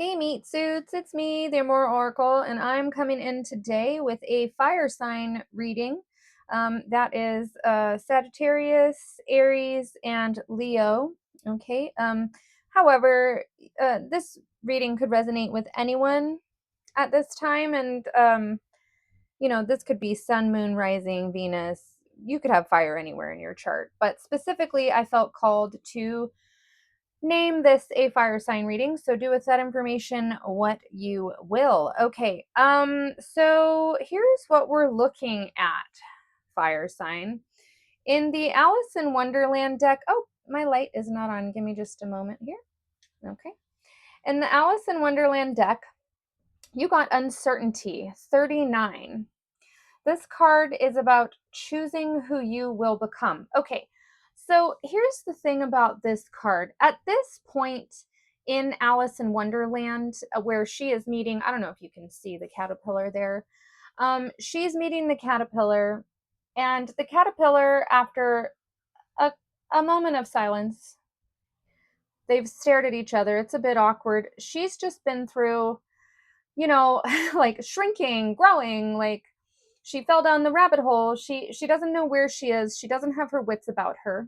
Hey, meat suits, it's me, the Aurora Oracle, and I'm coming in today with a fire sign reading. That is Sagittarius, Aries, and Leo. Okay. However, this reading could resonate with anyone at this time, and this could be Sun, Moon, Rising, Venus. You could have fire anywhere in your chart, but specifically, I felt called to name this a fire sign reading, so do with that information what you will. Okay, so here's what we're looking at. Fire sign in the Alice in Wonderland deck. Oh, my light is not on. Give me just a moment here. Okay, in the Alice in Wonderland deck, you got uncertainty 39. This card is about choosing who you will become. Okay, so here's the thing about this card. At this point in Alice in Wonderland, where she is meeting, I don't know if you can see the caterpillar there. She's meeting the caterpillar, and the caterpillar, after a, a moment of silence, they've stared at each other. It's a bit awkward. She's just been through, like shrinking, growing, like she fell down the rabbit hole. She doesn't know where she is. She doesn't have her wits about her.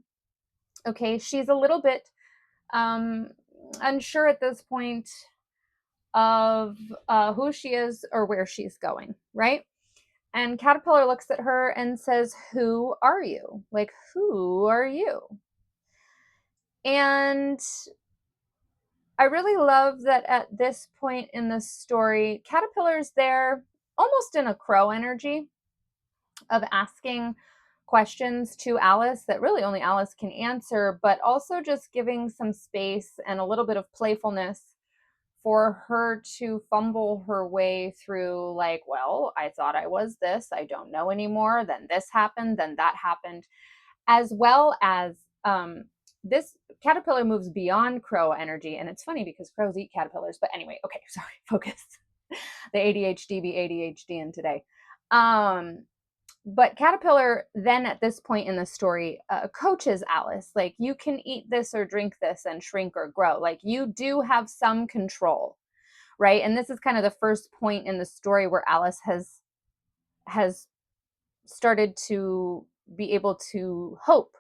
Okay, she's a little bit um unsure at this point of who she is or where she's going, right? And Caterpillar looks at her and says, "Who are you? Like, who are you?" And I really love that at this point in the story, Caterpillar's there almost in a crow energy of asking questions to Alice that really only Alice can answer, but also just giving some space and a little bit of playfulness for her to fumble her way through, like, well, I thought I was this, I don't know anymore, then this happened, then that happened, as well as this caterpillar moves beyond crow energy. And it's funny because crows eat caterpillars, but anyway, okay, sorry, focus. The ADHD be ADHD in today. But Caterpillar then at this point in the story coaches Alice, like, you can eat this or drink this and shrink or grow. Like, you do have some control, right? And this is kind of the first point in the story where Alice has started to be able to hope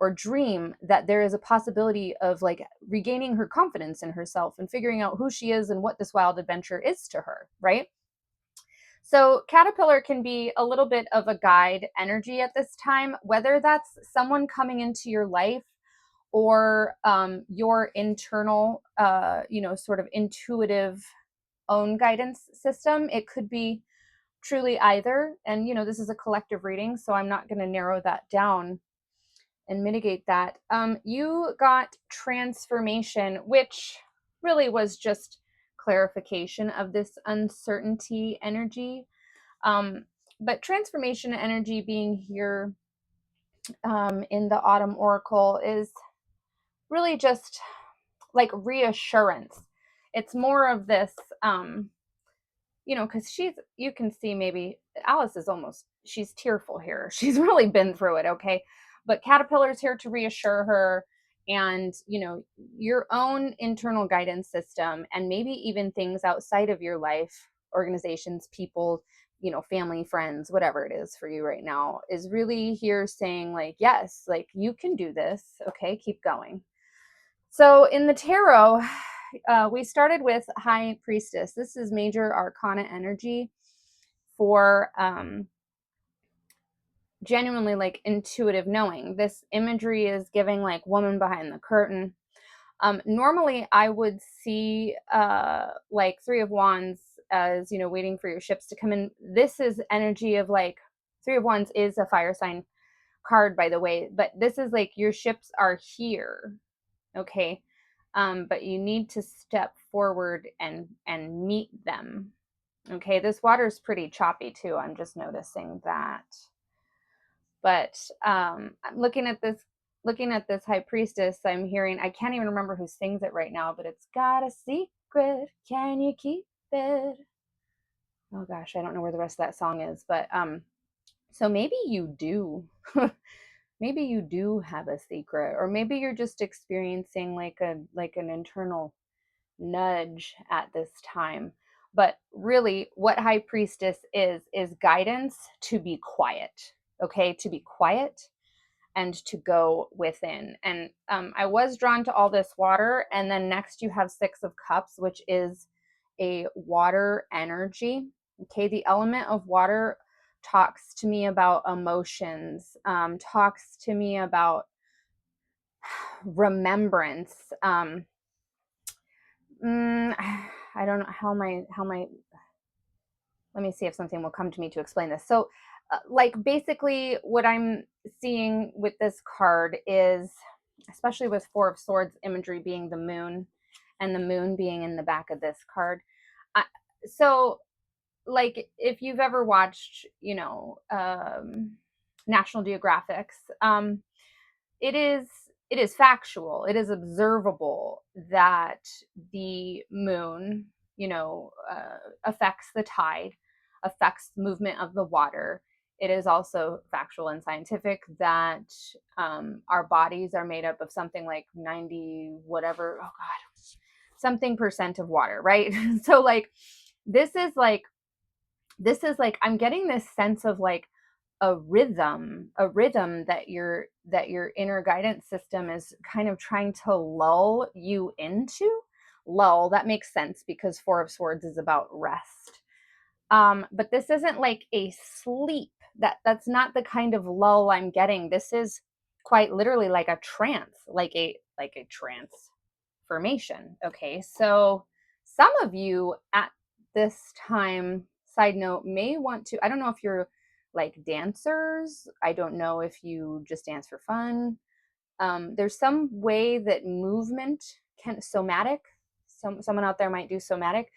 or dream that there is a possibility of, like, regaining her confidence in herself and figuring out who she is and what this wild adventure is to her, right? So Caterpillar can be a little bit of a guide energy at this time, whether that's someone coming into your life or your internal, sort of intuitive own guidance system. It could be truly either. And, this is a collective reading, so I'm not going to narrow that down and mitigate that. You got transformation, which really was just clarification of this uncertainty energy. But transformation energy being here in the Autumn Oracle is really just like reassurance. It's more of this, because you can see maybe Alice is she's tearful here. She's really been through it, okay? But Caterpillar's here to reassure her, and, your own internal guidance system, and maybe even things outside of your life, organizations, people, family, friends, whatever it is for you right now, is really here saying, like, yes, like, you can do this, okay? Keep going. So in the tarot, we started with High Priestess. This is major arcana energy for genuinely, like, intuitive knowing. This imagery is giving, like, woman behind the curtain. Normally I would see like Three of Wands as, waiting for your ships to come in. This is energy of, like, Three of Wands is a fire sign card, by the way, but this is like your ships are here, okay? But you need to step forward and meet them. Okay, this water is pretty choppy too. I'm just noticing that. But I'm looking at this high priestess. I'm hearing, I can't even remember who sings it right now, but it's got a secret. Can you keep it? Oh gosh, I don't know where the rest of that song is, but so maybe you do. Maybe you do have a secret, or maybe you're just experiencing like an internal nudge at this time. But really, what High Priestess is guidance to be quiet, okay? To be quiet and to go within. And I was drawn to all this water. And then next, you have Six of Cups, which is a water energy. Okay, the element of water talks to me about emotions, talks to me about remembrance. I don't know how my let me see if something will come to me to explain this. So, like basically, what I'm seeing with this card is, especially with Four of Swords imagery being the moon, and the moon being in the back of this card. So, like, if you've ever watched, National Geographics, it is it is factual, it is observable that the moon, affects the tide, affects movement of the water. It is also factual and scientific that our bodies are made up of something like 90 whatever, oh god, something percent of water, right? So like this is like I'm getting this sense of like a rhythm that your inner guidance system is kind of trying to lull you into. Lull, that makes sense because Four of Swords is about rest. But this isn't like a sleep. That's not the kind of lull I'm getting. This is quite literally like a trance, like a transformation. Okay, so some of you at this time, side note, may want to, I don't know if you're like dancers, I don't know if you just dance for fun. There's some way that movement can somatic, someone out there might do somatic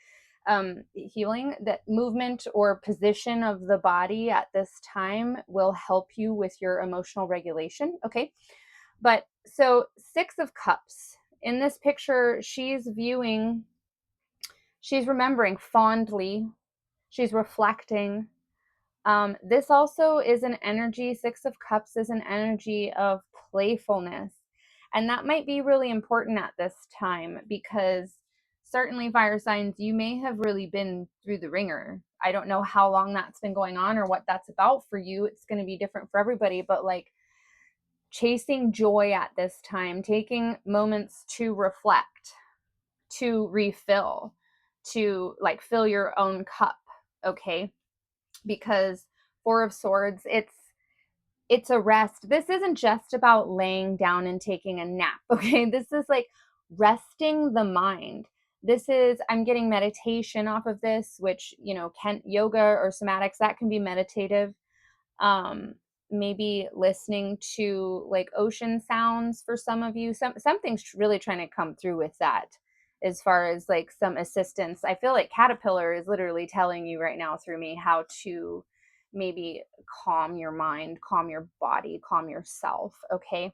healing, that movement or position of the body at this time will help you with your emotional regulation. Okay, but so Six of Cups in this picture, she's remembering fondly, she's reflecting. This also is an energy, Six of Cups is an energy of playfulness. And that might be really important at this time because certainly, fire signs, you may have really been through the ringer. I don't know how long that's been going on or what that's about for you. It's going to be different for everybody, but like chasing joy at this time, taking moments to reflect, to refill, to like fill your own cup, okay? Because Four of Swords, it's a rest. This isn't just about laying down and taking a nap, okay? This is like resting the mind. This is, I'm getting meditation off of this, which, can yoga or somatics, that can be meditative. Maybe listening to like ocean sounds for some of you. Something's really trying to come through with that as far as like some assistance. I feel like Caterpillar is literally telling you right now through me how to maybe calm your mind, calm your body, calm yourself, okay?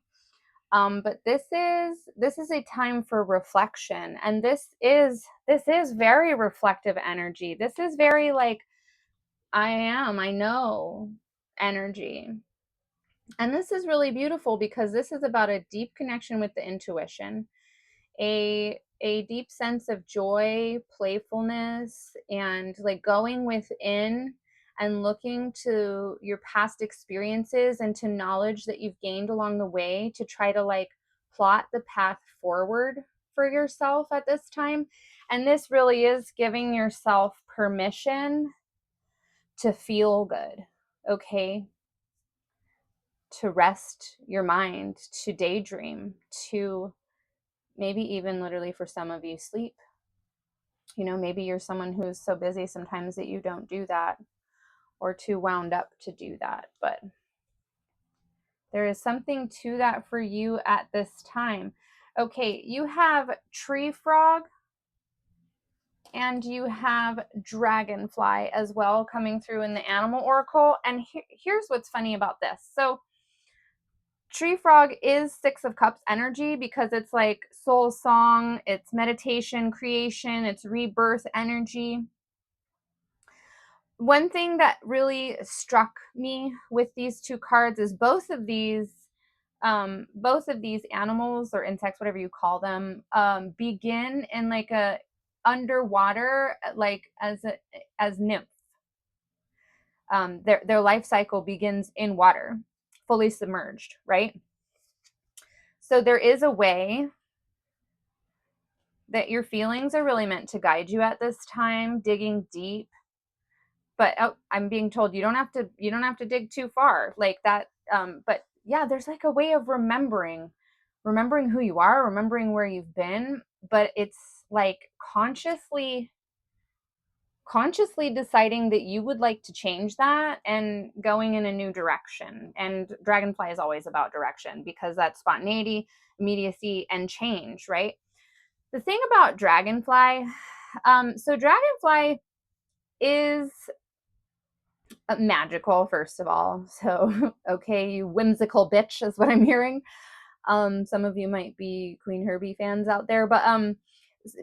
But this is a time for reflection, and this is very reflective energy. This is very like I know energy. And this is really beautiful because this is about a deep connection with the intuition, a deep sense of joy, playfulness, and like going within and looking to your past experiences and to knowledge that you've gained along the way to try to like plot the path forward for yourself at this time. And this really is giving yourself permission to feel good, okay? To rest your mind, to daydream, to maybe even literally for some of you sleep. Maybe you're someone who's so busy sometimes that you don't do that or too wound up to do that. But there is something to that for you at this time. Okay, you have tree frog and you have dragonfly as well coming through in the animal oracle. And here's what's funny about this. So tree frog is Six of Cups energy because it's like soul song, it's meditation, creation, it's rebirth energy. One thing that really struck me with these two cards is both of these both of these animals or insects, whatever you call them, begin in like a underwater, like as nymph. Their life cycle begins in water, fully submerged, right? So there is a way that your feelings are really meant to guide you at this time, digging deep. But I'm being told you don't have to dig too far like that. But yeah, there's like a way of remembering who you are, remembering where you've been, but it's like consciously deciding that you would like to change that and going in a new direction. And Dragonfly is always about direction because that's spontaneity, immediacy, and change, right? The thing about Dragonfly, so Dragonfly is magical, first of all. So, okay, you whimsical bitch is what I'm hearing. Some of you might be Queen Herbie fans out there, but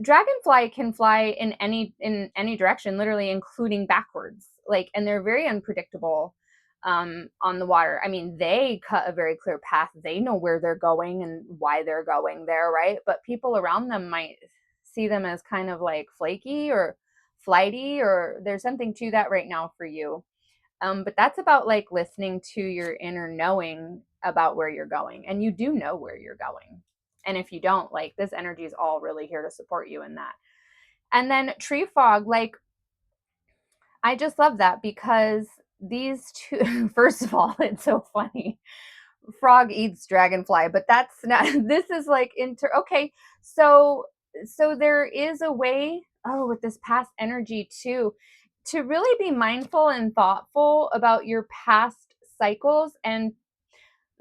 Dragonfly can fly in any direction, literally including backwards. Like, and they're very unpredictable on the water. I mean, they cut a very clear path. They know where they're going and why they're going there, right? But people around them might see them as kind of like flaky or flighty, or there's something to that right now for you. But that's about like listening to your inner knowing about where you're going. And you do know where you're going. And if you don't, like, this energy is all really here to support you in that. And then tree fog, like, I just love that because these two, first of all, it's so funny. Frog eats dragonfly, but that's not, this is like okay. So there is a way, oh, with this past energy too, to really be mindful and thoughtful about your past cycles. And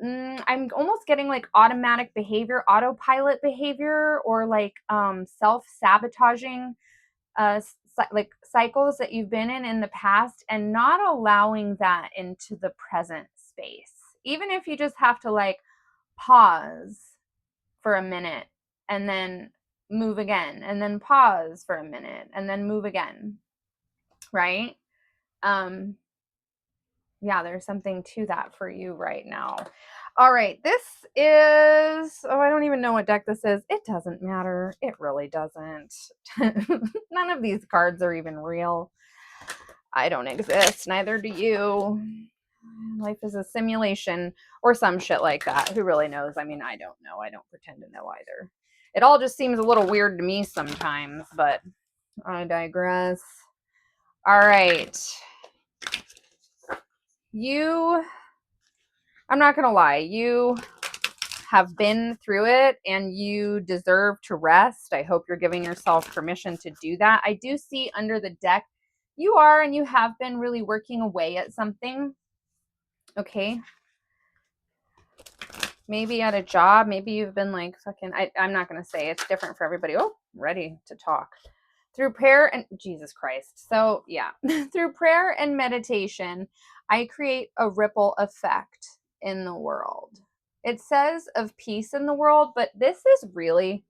I'm almost getting like automatic behavior, autopilot behavior, or like self-sabotaging like cycles that you've been in the past, and not allowing that into the present space. Even if you just have to like pause for a minute and then move again, and then pause for a minute and then move again, right? um yeah, there's something to that for you right now. All right, this is, oh, I don't even know what deck this is. It doesn't matter. It really doesn't. None of these cards are even real. I don't exist. Neither do you. Life is a simulation or some shit like that. Who really knows? I mean, I don't know. I don't pretend to know either. It all just seems a little weird to me sometimes, but I digress. All right. I'm not going to lie, you have been through it and you deserve to rest. I hope you're giving yourself permission to do that. I do see under the deck, you are and you have been really working away at something. Okay. Maybe at a job, maybe you've been like fucking, I'm not going to say, it's different for everybody. Oh, ready to talk. Through prayer and Jesus Christ. So yeah, through prayer and meditation, I create a ripple effect in the world. It says of peace in the world, but this is really,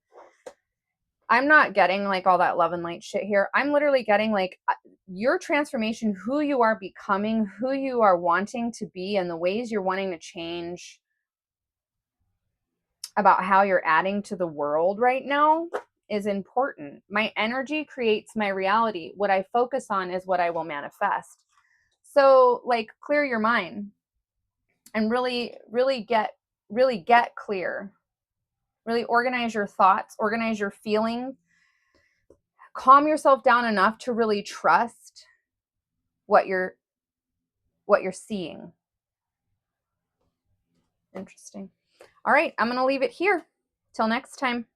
I'm not getting like all that love and light shit here. I'm literally getting like your transformation, who you are becoming, who you are wanting to be, and the ways you're wanting to change, about how you're adding to the world right now is important. My energy creates my reality. What I focus on is what I will manifest. So like, clear your mind and really get clear. Really organize your thoughts, organize your feelings, calm yourself down enough to really trust what you're seeing. Interesting. All right, I'm going to leave it here. Till next time.